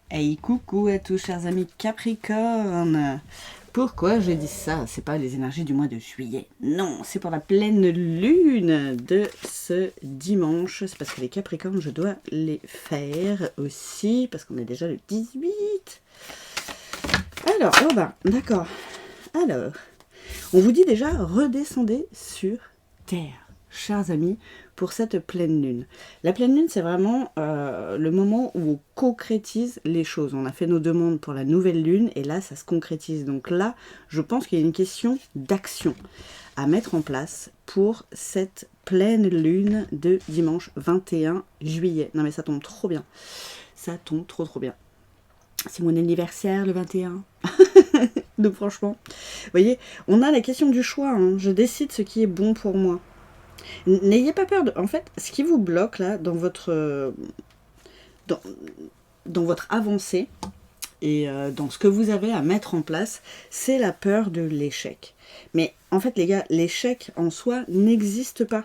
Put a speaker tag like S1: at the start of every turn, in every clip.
S1: Hey, coucou à tous chers amis Capricorne. Pourquoi je dis ça? C'est pas les énergies du mois de juillet. Non, c'est pour la pleine lune de ce dimanche. C'est parce que les Capricornes, je dois les faire aussi, parce qu'on est déjà le 18. Alors, oh bah, d'accord. Alors, on vous dit déjà, redescendez sur Terre, chers amis, pour cette pleine lune. La pleine lune, c'est vraiment le moment où on concrétise les choses. On a fait nos demandes pour la nouvelle lune et là, ça se concrétise. Donc là, je pense qu'il y a une question d'action à mettre en place pour cette pleine lune de dimanche 21 juillet. Non mais ça tombe trop bien. Ça tombe trop bien. C'est mon anniversaire le 21. Donc franchement, vous voyez, on a la question du choix. Hein. Je décide ce qui est bon pour moi. N'ayez pas peur de... En fait, ce qui vous bloque là dans votre dans votre avancée et dans ce que vous avez à mettre en place, c'est la peur de l'échec. Mais en fait, les gars, l'échec en soi n'existe pas.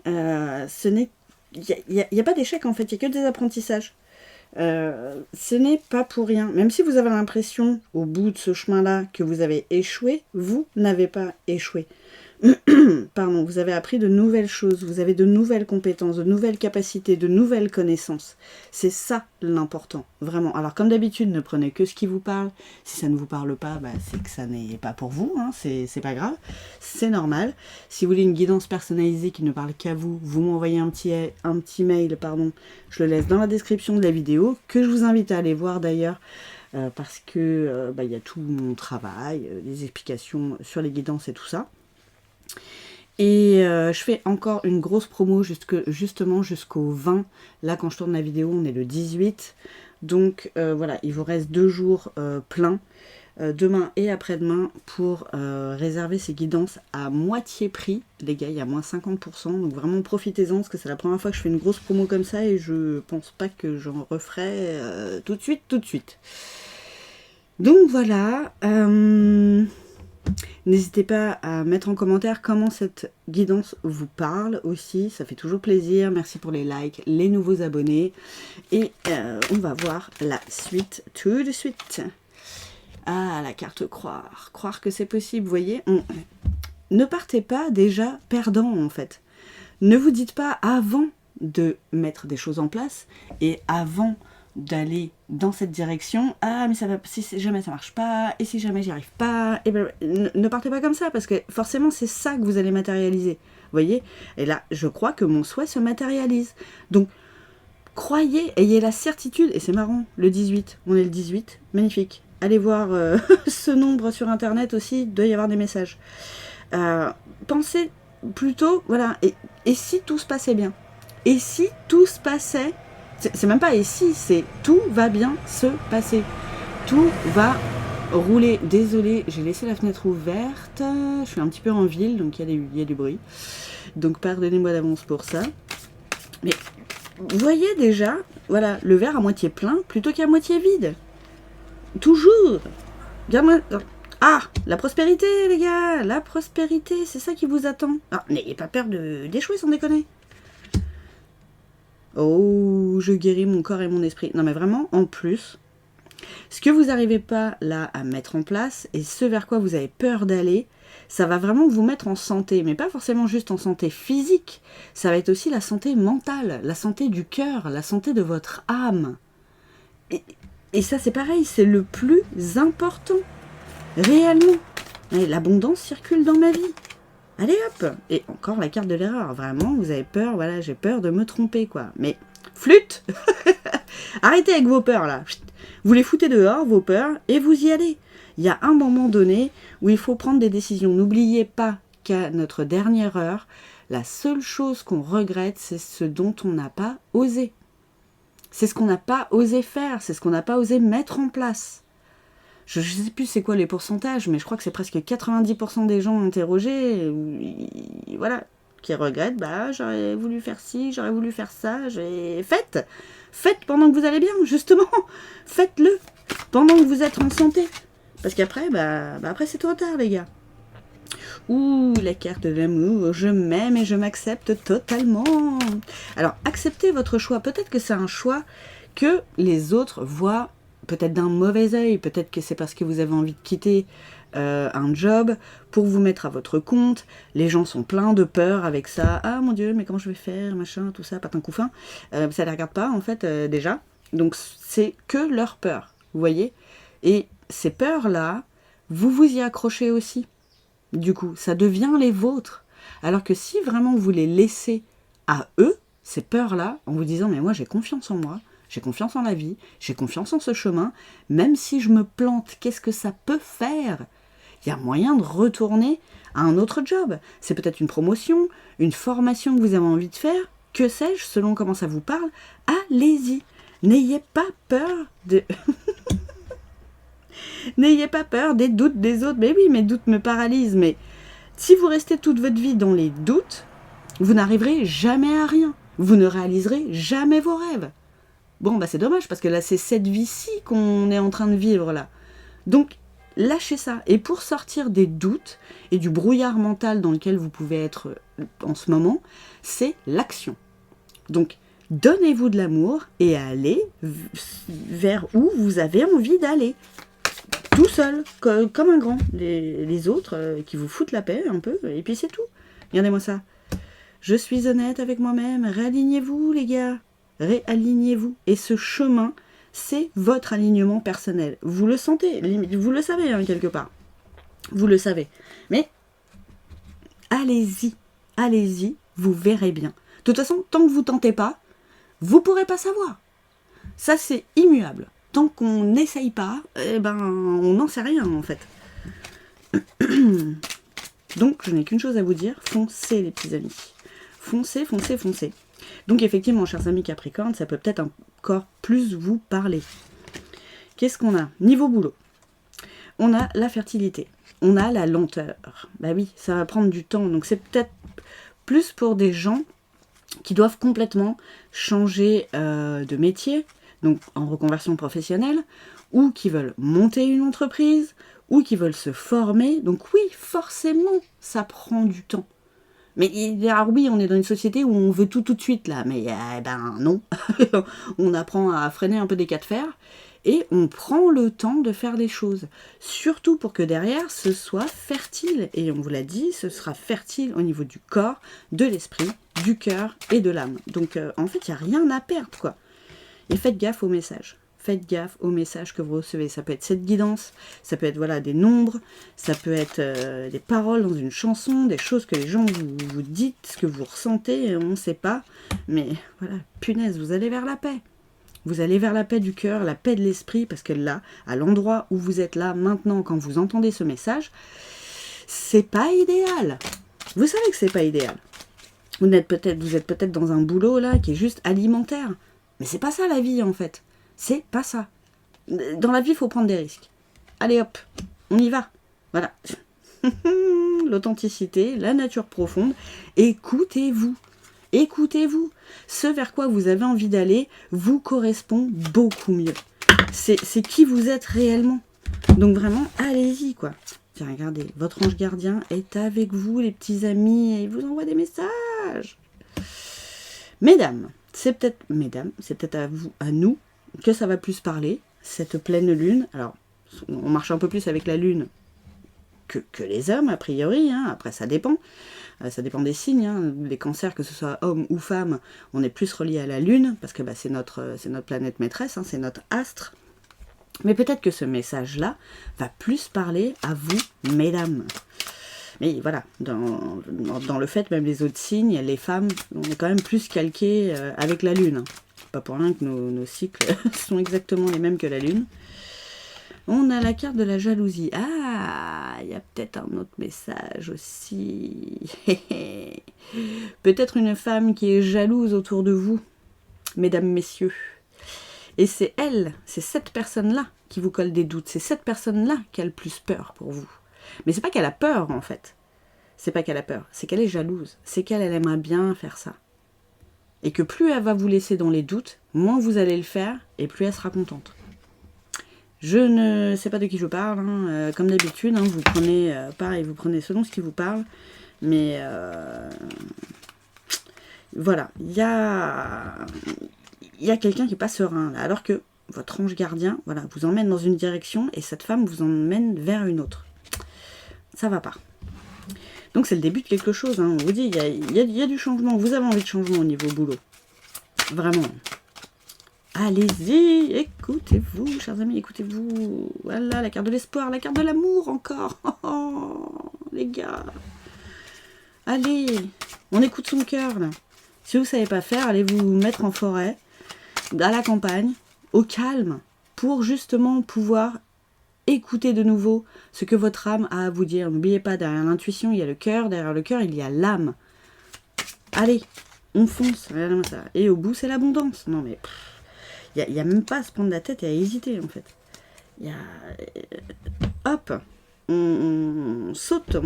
S1: Ce n'est... Il n'y a pas d'échec en fait, il n'y a que des apprentissages. Ce n'est pas pour rien. Même si vous avez l'impression, au bout de ce chemin-là, que vous avez échoué, vous n'avez pas échoué. Pardon, vous avez appris de nouvelles choses, vous avez de nouvelles compétences, de nouvelles capacités, de nouvelles connaissances. C'est ça l'important, vraiment. Alors comme d'habitude, ne prenez que ce qui vous parle. Si ça ne vous parle pas, bah, c'est que ça n'est pas pour vous, hein. C'est pas grave, c'est normal. Si vous voulez une guidance personnalisée qui ne parle qu'à vous, vous m'envoyez un petit mail, pardon. Je le laisse dans la description de la vidéo, que je vous invite à aller voir d'ailleurs. Parce que y a tout mon travail, les explications sur les guidances et tout ça. Et je fais encore une grosse promo justement jusqu'au 20. Là, quand je tourne la vidéo, on est le 18. Donc voilà, il vous reste 2 jours pleins, demain et après-demain, pour réserver ces guidances à moitié prix. Les gars, il y a moins 50%. Donc vraiment, profitez-en, parce que c'est la première fois que je fais une grosse promo comme ça. Et je pense pas que j'en referai tout de suite. Donc voilà. N'hésitez pas à mettre en commentaire comment cette guidance vous parle aussi, ça fait toujours plaisir. Merci pour les likes, les nouveaux abonnés. Et on va voir la suite tout de suite. Ah, la carte croire. Croire que c'est possible, vous voyez. Ne partez pas déjà perdant en fait. Ne vous dites pas avant de mettre des choses en place et avant d'aller dans cette direction, ah mais ça va, si jamais ça marche pas, et si jamais j'y arrive pas, et ben, ne partez pas comme ça, parce que forcément c'est ça que vous allez matérialiser, vous voyez. Et là je crois que mon souhait se matérialise, donc croyez, ayez la certitude. Et c'est marrant, le 18, on est le 18, magnifique, allez voir ce nombre sur internet aussi, il doit y avoir des messages. Pensez plutôt, voilà, et si tout se passait bien, et si tout se passait, c'est même pas et si, c'est tout va bien se passer. Tout va rouler. Désolée, j'ai laissé la fenêtre ouverte. Je suis un petit peu en ville, donc il y a du bruit. Donc pardonnez-moi d'avance pour ça. Mais vous voyez déjà, voilà, le verre à moitié plein plutôt qu'à moitié vide. Toujours. Bien moins... Ah, la prospérité, les gars. La prospérité, c'est ça qui vous attend. Ah, n'ayez pas peur d'échouer, sans déconner. Oh, je guéris mon corps et mon esprit. Non mais vraiment, en plus, ce que vous n'arrivez pas là à mettre en place et ce vers quoi vous avez peur d'aller, ça va vraiment vous mettre en santé. Mais pas forcément juste en santé physique, ça va être aussi la santé mentale, la santé du cœur, la santé de votre âme. Et ça c'est pareil, c'est le plus important. Réellement. L'abondance circule dans ma vie. Allez hop. Et encore la carte de l'erreur. Vraiment, vous avez peur, voilà, j'ai peur de me tromper, quoi. Mais, flûte. Arrêtez avec vos peurs, là. Vous les foutez dehors, vos peurs, et vous y allez. Il y a un moment donné où il faut prendre des décisions. N'oubliez pas qu'à notre dernière heure, la seule chose qu'on regrette, c'est ce dont on n'a pas osé. C'est ce qu'on n'a pas osé faire, c'est ce qu'on n'a pas osé mettre en place. Je ne sais plus c'est quoi les pourcentages, mais je crois que c'est presque 90% des gens interrogés, voilà, qui regrettent, bah j'aurais voulu faire ci, j'aurais voulu faire ça, faites pendant que vous allez bien, justement, faites-le pendant que vous êtes en santé, parce qu'après, après c'est trop tard les gars. Ouh, la carte de l'amour, je m'aime et je m'accepte totalement. Alors, acceptez votre choix, peut-être que c'est un choix que les autres voient peut-être d'un mauvais œil, peut-être que c'est parce que vous avez envie de quitter un job pour vous mettre à votre compte. Les gens sont pleins de peur avec ça. Ah mon Dieu, mais comment je vais faire, machin, tout ça, patin couffin. Ça les regarde pas en fait déjà. Donc c'est que leur peur, vous voyez. Et ces peurs-là, vous vous y accrochez aussi. Du coup, ça devient les vôtres. Alors que si vraiment vous les laissez à eux, ces peurs-là, en vous disant mais moi j'ai confiance en moi, j'ai confiance en la vie, j'ai confiance en ce chemin, même si je me plante, qu'est-ce que ça peut faire? Il y a moyen de retourner à un autre job. C'est peut-être une promotion, une formation que vous avez envie de faire, que sais-je, selon comment ça vous parle, allez-y. N'ayez pas peur de... N'ayez pas peur des doutes des autres. Mais oui, mes doutes me paralysent. Mais si vous restez toute votre vie dans les doutes, vous n'arriverez jamais à rien. Vous ne réaliserez jamais vos rêves. Bon, bah c'est dommage, parce que là, c'est cette vie-ci qu'on est en train de vivre, là. Donc, lâchez ça. Et pour sortir des doutes et du brouillard mental dans lequel vous pouvez être en ce moment, c'est l'action. Donc, donnez-vous de l'amour et allez vers où vous avez envie d'aller. Tout seul, comme un grand. Les autres qui vous foutent la paix un peu, et puis c'est tout. Regardez-moi ça. Je suis honnête avec moi-même. Réalignez-vous, les gars. Réalignez-vous. Et ce chemin, c'est votre alignement personnel. Vous le sentez, vous le savez hein, quelque part. Vous le savez. Mais allez-y, allez-y, vous verrez bien. De toute façon, tant que vous ne tentez pas, vous ne pourrez pas savoir. Ça, c'est immuable. Tant qu'on n'essaye pas, eh ben, on n'en sait rien en fait. Donc, je n'ai qu'une chose à vous dire, foncez les petits amis. Foncez, foncez, foncez. Donc effectivement, chers amis Capricorne, ça peut peut-être encore plus vous parler. Qu'est-ce qu'on a? Niveau boulot, on a la fertilité, on a la lenteur. Bah oui, ça va prendre du temps, donc c'est peut-être plus pour des gens qui doivent complètement changer de métier, donc en reconversion professionnelle, ou qui veulent monter une entreprise, ou qui veulent se former. Donc oui, forcément, ça prend du temps. Mais alors oui, on est dans une société où on veut tout de suite là, mais ben non. On apprend à freiner un peu des cas de fer et on prend le temps de faire des choses. Surtout pour que derrière, ce soit fertile. Et on vous l'a dit, ce sera fertile au niveau du corps, de l'esprit, du cœur et de l'âme. Donc en fait, il n'y a rien à perdre, quoi. Et faites gaffe aux messages. Faites gaffe aux messages que vous recevez. Ça peut être cette guidance, ça peut être voilà, des nombres, ça peut être des paroles dans une chanson, des choses que les gens vous dites, ce que vous ressentez, on ne sait pas. Mais voilà, punaise, vous allez vers la paix. Vous allez vers la paix du cœur, la paix de l'esprit, parce que là, à l'endroit où vous êtes là, maintenant, quand vous entendez ce message, c'est pas idéal. Vous savez que c'est pas idéal. Vous êtes peut-être dans un boulot là qui est juste alimentaire. Mais c'est pas ça la vie en fait. C'est pas ça. Dans la vie, il faut prendre des risques. Allez hop, on y va. Voilà. L'authenticité, la nature profonde. Écoutez-vous. Écoutez-vous. Ce vers quoi vous avez envie d'aller vous correspond beaucoup mieux. C'est qui vous êtes réellement. Donc vraiment, allez-y quoi. Tiens, regardez, votre ange gardien est avec vous, les petits amis, et il vous envoie des messages. Mesdames, c'est peut-être à vous, à nous, que ça va plus parler, cette pleine lune. Alors, on marche un peu plus avec la lune que les hommes, a priori, hein. Après ça dépend des signes, hein. Les cancers, que ce soit homme ou femme, on est plus relié à la lune, parce que c'est notre planète maîtresse, hein, c'est notre astre. Mais peut-être que ce message-là va plus parler à vous, mesdames. Mais voilà, dans le fait, même les autres signes, les femmes, on est quand même plus calqués avec la lune. Pas pour rien que nos cycles sont exactement les mêmes que la lune. On a la carte de la jalousie. Ah, il y a peut-être un autre message aussi. Peut-être une femme qui est jalouse autour de vous, mesdames, messieurs. Et c'est cette personne-là qui vous colle des doutes. C'est cette personne-là qui a le plus peur pour vous. Mais c'est pas qu'elle a peur, en fait. C'est pas qu'elle a peur. C'est qu'elle est jalouse. C'est qu'elle aimerait bien faire ça. Et que plus elle va vous laisser dans les doutes, moins vous allez le faire, et plus elle sera contente. Je ne sais pas de qui je parle, hein. Comme d'habitude, hein, vous prenez, pareil, vous prenez selon ce qui vous parle, mais voilà, il y a quelqu'un qui est pas serein, là, alors que votre ange gardien, voilà, vous emmène dans une direction et cette femme vous emmène vers une autre. Ça va pas. Donc c'est le début de quelque chose, hein. On vous dit, il y a du changement. Vous avez envie de changement au niveau boulot. Vraiment. Allez-y, écoutez-vous, chers amis, écoutez-vous. Voilà, la carte de l'espoir, la carte de l'amour encore. Oh, les gars. Allez, on écoute son cœur, là. Si vous ne savez pas faire, allez vous mettre en forêt, à la campagne, au calme, pour justement pouvoir écouter de nouveau ce que votre âme a à vous dire. N'oubliez pas, derrière l'intuition, il y a le cœur, derrière le cœur, il y a l'âme. Allez, on fonce. Et au bout, c'est l'abondance. Non mais, il n'y a même pas à se prendre la tête et à hésiter, en fait. Il y a... Hop, on saute,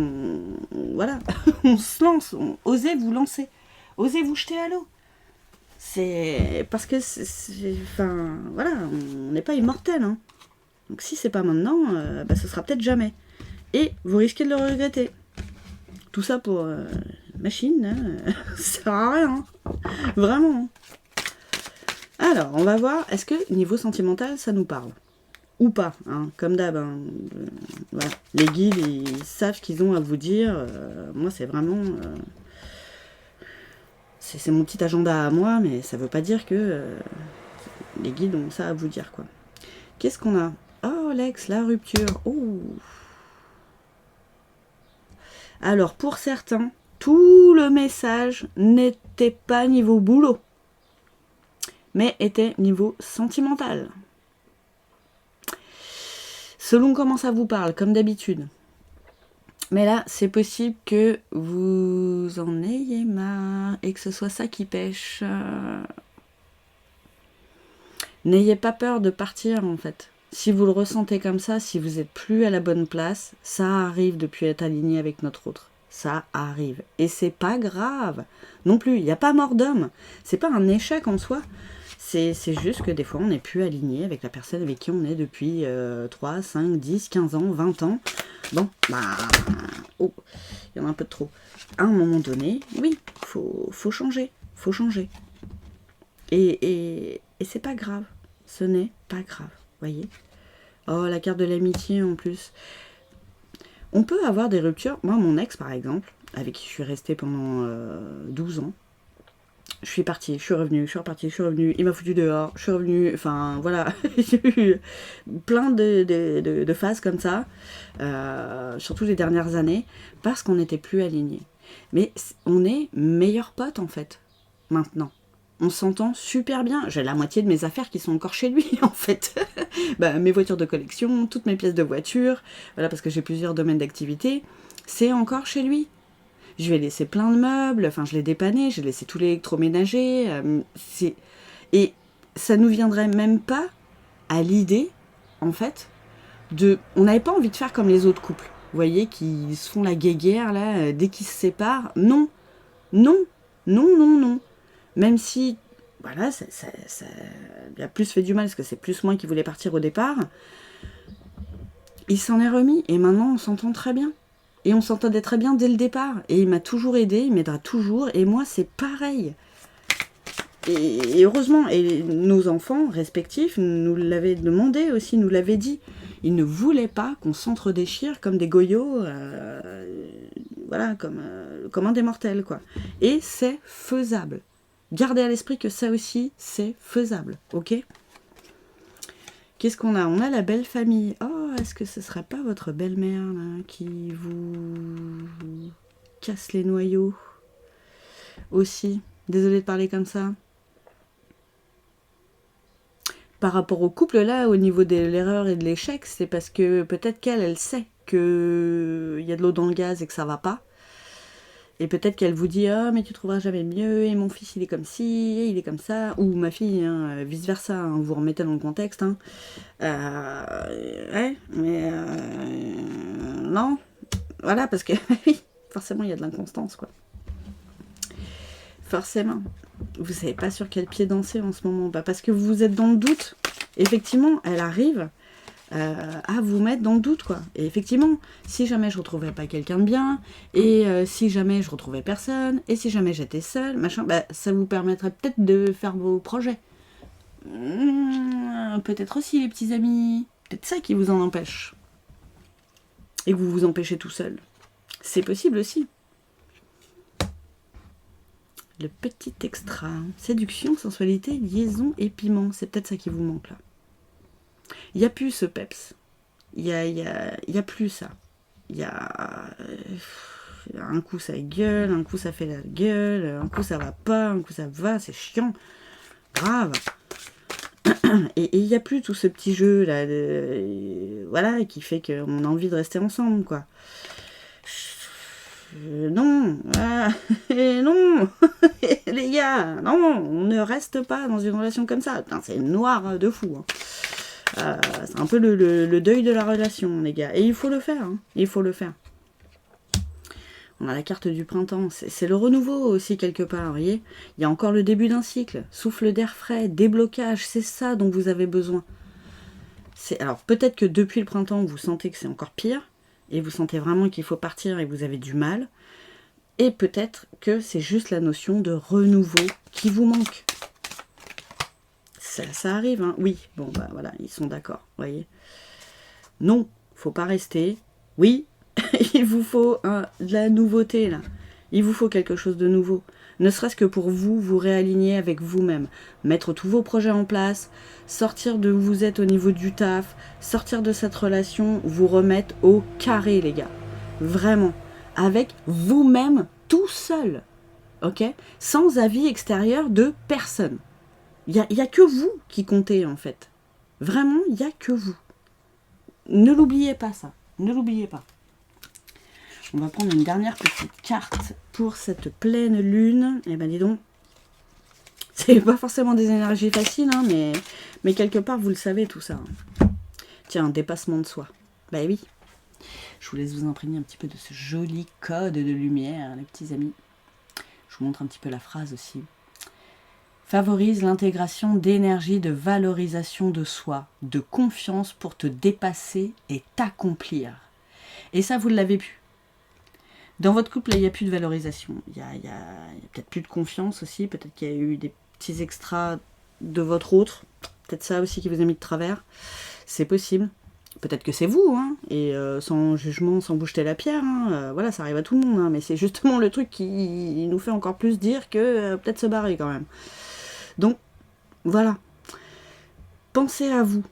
S1: voilà, on se lance, osez vous lancer, osez vous jeter à l'eau. C'est parce que, enfin, voilà, on n'est pas immortel, hein. Donc si c'est pas maintenant, ce sera peut-être jamais. Et vous risquez de le regretter. Tout ça pour machine, hein, ça sert à rien. Vraiment. Alors, on va voir, est-ce que niveau sentimental, ça nous parle ou pas, hein, comme d'hab. Hein, voilà. Les guides, ils savent ce qu'ils ont à vous dire. Moi, c'est vraiment... c'est mon petit agenda à moi, mais ça veut pas dire que les guides ont ça à vous dire, quoi. Qu'est-ce qu'on a? Oh, l'ex, la rupture. Oh. Alors, pour certains, tout le message n'était pas niveau boulot, mais était niveau sentimental. Selon comment ça vous parle, comme d'habitude. Mais là, c'est possible que vous en ayez marre et que ce soit ça qui pêche. N'ayez pas peur de partir, en fait. Si vous le ressentez comme ça, si vous n'êtes plus à la bonne place, ça arrive de plus être aligné avec notre autre. Ça arrive. Et c'est pas grave. Non plus, il n'y a pas mort d'homme. C'est pas un échec en soi. C'est juste que des fois, on n'est plus aligné avec la personne avec qui on est depuis 3, 5, 10, 15 ans, 20 ans. Bon, oh, il y en a un peu de trop. À un moment donné, oui, faut changer. Faut changer. Et c'est pas grave. Ce n'est pas grave. Voyez. Oh, la carte de l'amitié en plus. On peut avoir des ruptures. Moi, mon ex, par exemple, avec qui je suis restée pendant 12 ans, je suis partie, je suis revenue, je suis repartie, je suis revenue, il m'a foutu dehors, je suis revenue, enfin, voilà. J'ai eu plein de phases comme ça, surtout les dernières années, parce qu'on n'était plus alignés. Mais on est meilleurs potes, en fait, maintenant. On s'entend super bien. J'ai la moitié de mes affaires qui sont encore chez lui, en fait. Mes voitures de collection, toutes mes pièces de voiture, voilà, parce que j'ai plusieurs domaines d'activité, c'est encore chez lui. Je lui ai laissé plein de meubles, enfin, je l'ai dépanné, j'ai laissé tout l'électroménager. Et ça nous viendrait même pas à l'idée, en fait, on n'avait pas envie de faire comme les autres couples. Vous voyez, qui se font la guéguerre, là, dès qu'ils se séparent. Non, non, non, non, non. Même si, voilà, ça a plus fait du mal, parce que c'est plus moi qui voulais partir au départ, il s'en est remis, et maintenant on s'entend très bien. Et on s'entendait très bien dès le départ. Et il m'a toujours aidé, il m'aidera toujours, et moi c'est pareil. Et heureusement, et nos enfants respectifs nous l'avaient demandé aussi, nous l'avaient dit. Ils ne voulaient pas qu'on s'entre-déchire comme des goyots, voilà, comme un des mortels, quoi. Et c'est faisable. Gardez à l'esprit que ça aussi, c'est faisable, ok? Qu'est-ce qu'on a? On a la belle famille. Oh, est-ce que ce ne serait pas votre belle-mère, là, qui vous casse les noyaux aussi? Désolée de parler comme ça. Par rapport au couple, là, au niveau de l'erreur et de l'échec, c'est parce que peut-être elle sait qu'il y a de l'eau dans le gaz et que ça va pas. Et peut-être qu'elle vous dit « Ah, mais tu trouveras jamais mieux, et mon fils, il est comme ci, et il est comme ça. » Ou ma fille, hein, vice-versa, hein, vous remettez dans le contexte. Hein. Ouais, mais... non. Voilà, parce que, oui, forcément, il y a de l'inconstance, quoi. Forcément. Vous savez pas sur quel pied danser en ce moment. Parce que vous êtes dans le doute. Effectivement, elle arrive... à vous mettre dans le doute, quoi. Et effectivement, si jamais je retrouvais pas quelqu'un de bien, et si jamais je retrouvais personne, et si jamais j'étais seule, machin, ça vous permettrait peut-être de faire vos projets. Peut-être aussi les petits amis. Peut-être ça qui vous en empêche. Et que vous vous empêchez tout seul. C'est possible aussi. Le petit extra. Séduction, sensualité, liaison et piment. C'est peut-être ça qui vous manque là. Il n'y a plus ce peps. Il y a plus ça. Il y a... un coup ça gueule, un coup ça fait la gueule, un coup ça va pas, un coup ça va, c'est chiant. Grave. Et il n'y a plus tout ce petit jeu là, voilà, qui fait qu'on a envie de rester ensemble, quoi. Non, non, les gars, non, on ne reste pas dans une relation comme ça. Putain, c'est noir de fou. Hein. C'est un peu le deuil de la relation, les gars. Et il faut le faire, hein. Il faut le faire. On a la carte du printemps, c'est le renouveau aussi quelque part, vous voyez. Il y a encore le début d'un cycle, souffle d'air frais, déblocage, c'est ça dont vous avez besoin. Alors peut-être que depuis le printemps, vous sentez que c'est encore pire, et vous sentez vraiment qu'il faut partir et que vous avez du mal, et peut-être que c'est juste la notion de renouveau qui vous manque. Ça arrive, hein. Oui, bon bah voilà, ils sont d'accord, vous voyez. Non, faut pas rester. Oui, il vous faut de la nouveauté là. Il vous faut quelque chose de nouveau. Ne serait-ce que pour vous réaligner avec vous-même. Mettre tous vos projets en place, sortir de où vous êtes au niveau du taf, sortir de cette relation, vous remettre au carré les gars. Vraiment. Avec vous-même tout seul. Ok ? Sans avis extérieur de personne. Il y a que vous qui comptez en fait. Vraiment, il n'y a que vous. Ne l'oubliez pas ça. Ne l'oubliez pas. On va prendre une dernière petite carte pour cette pleine lune. Eh ben dis donc, c'est pas forcément des énergies faciles, hein, mais quelque part vous le savez tout ça. Hein. Tiens, un dépassement de soi. Bah oui. Je vous laisse vous imprégner un petit peu de ce joli code de lumière, les petits amis. Je vous montre un petit peu la phrase aussi. Favorise l'intégration d'énergie de valorisation de soi, de confiance pour te dépasser et t'accomplir. Et ça, vous l'avez pu. Dans votre couple, il n'y a plus de valorisation. Il y a peut-être plus de confiance aussi. Peut-être qu'il y a eu des petits extras de votre autre. Peut-être ça aussi qui vous a mis de travers. C'est possible. Peut-être que c'est vous. Hein, et sans jugement, sans vous jeter la pierre. Hein, voilà, ça arrive à tout le monde. Hein, mais c'est justement le truc qui nous fait encore plus dire que peut-être se barrer quand même. Donc, voilà. Pensez à vous.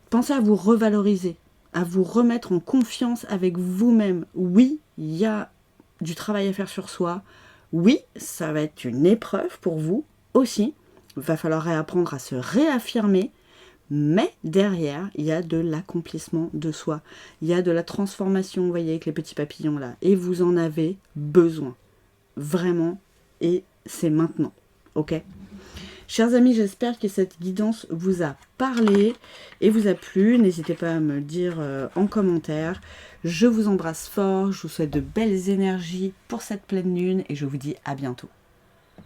S1: Pensez à vous revaloriser. À vous remettre en confiance avec vous-même. Oui, il y a du travail à faire sur soi. Oui, ça va être une épreuve pour vous aussi. Il va falloir réapprendre à se réaffirmer. Mais derrière, il y a de l'accomplissement de soi. Il y a de la transformation, vous voyez, avec les petits papillons là. Et vous en avez besoin. Vraiment. Et c'est maintenant. Ok ? Chers amis, j'espère que cette guidance vous a parlé et vous a plu. N'hésitez pas à me le dire en commentaire. Je vous embrasse fort, je vous souhaite de belles énergies pour cette pleine lune et je vous dis à bientôt.